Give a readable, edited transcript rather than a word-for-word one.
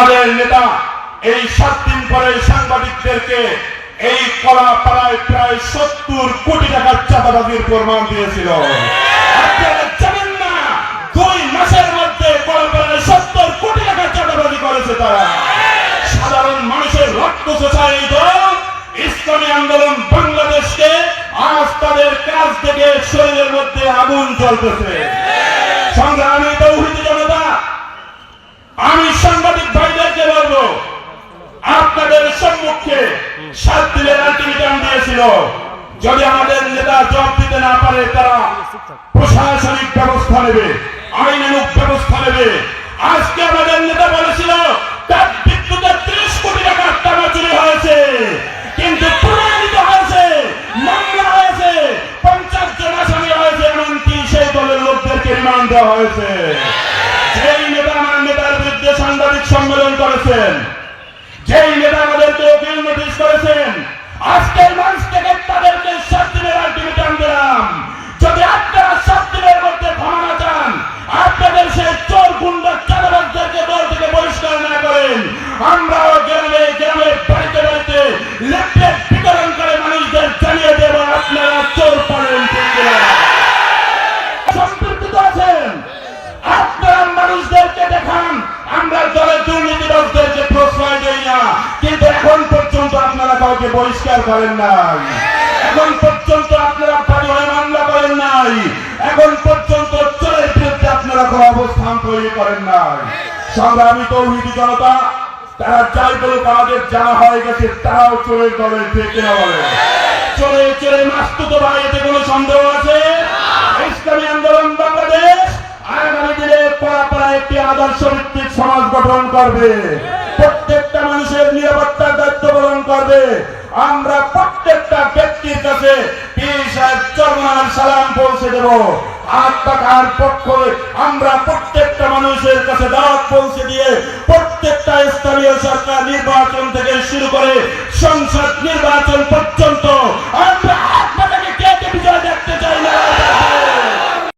আমাদের নেতা এই 7 দিন পরে সাংবাদিকদেরকে এই কলাপাড়ায় প্রায় 70 কোটি টাকার চাঁদাবাজির প্রমাণ দিয়েছিল। আপনারা জানেন না 2 মাসের মধ্যে কলাপাড়ায় 70 কোটি টাকার চাঁদাবাজি করেছে তারা। সাধারণ মানুষের রক্ত চোষায় এই দল ইসলামী আন্দোলন বাংলাদেশকে আজ তাদের কাজ থেকে শরীরের মধ্যে আগুন জ্বলতেছে। সংগ্রামী তৌহিদি জনতা, আমি সাংবাদিক ভাইদেরকে বলবো, আপনাদের সম্মুখে 7 দিনের আলটিমেটাম দিয়েছিল। যদি আমাদের নেতা জবাব দিতে না পারে তারা প্রশাসনিক ব্যবস্থা নেবে, আইনানুগ ব্যবস্থা নেবে। আজকে আমাদের নেতা বলেছিল তার বিদ্যুতের 30 কোটি টাকার টাকা চুরি হয়েছে, কিন্তু প্রমাণিত হয়েছে, মামলা হয়েছে, 50 জন আসামি হয়েছে, এমনকি সেই দলের লোকদেরকে রিমান্ড দেওয়া হয়েছে। যেই নেতা আমার নেতার বিরুদ্ধে সাংবাদিক সম্মেলন করেছেন, যেই নেতা আমাদেরকে উকিল নোটিশ করেছেন, আজকের মানুষ থেকে তাদেরকে 7 দিনের আলটিমেটাম দিলাম। যদি আপনারা 7 দিনের মধ্যে ক্ষমা না চান, আপনাদের সেই চোর গুন্ডা চাঁদাবাজদেরকে দল থেকে বহিষ্কার না করেন, আমরাও গ্রামে গ্রামে বাড়িতে বাড়িতে লিফলেট বিতরণ করে মানুষদের জানিয়ে দেব আপনারা চোর পালন করছেন। সম্পৃক্ত আছেন, আপনারা মানুষদেরকে দেখান আমরা দলের দুর্নীতিবাজদেরকে প্রশ্রয় দেই না, কিন্তু এখন পর্যন্ত আপনারা কাউকে বহিষ্কার করেন নাই, এখন পর্যন্ত আপনারা পরিবারে মামলা করেন নাই, এখন পর্যন্ত চোরের বিরুদ্ধে আপনারা কোনো অবস্থান তৈরি করেন নাই। সংগ্রামী তৌহিদি জনতা, তারা যাই বলুক আমাদের জানা হয়ে গেছে তারাও চোরের দলের থেকে না বলে। চোরে চোরে মাস্তুত ভাই, এতে কোনো সন্দেহ আছে? ইসলামী আন্দোলন বাংলাদেশ আগামী দিনে পরাপরায় একটি আদর্শ ভিত্তিক সমাজ গঠন করবে, প্রত্যেকটা মানুষের নিরাপত্তার দায়িত্ব পালন করবে। আমরা প্রত্যেকটা ব্যক্তির কাছে পীর সাহেব চরমার সালাম পৌঁছে দেব। হাত পাকার পক্ষে আমরা প্রত্যেকটা মানুষের কাছে দাওয়াত পৌঁছে দিয়ে প্রত্যেকটা স্থানীয় সরকার নির্বাচন থেকে শুরু করে সংসদ নির্বাচন পর্যন্ত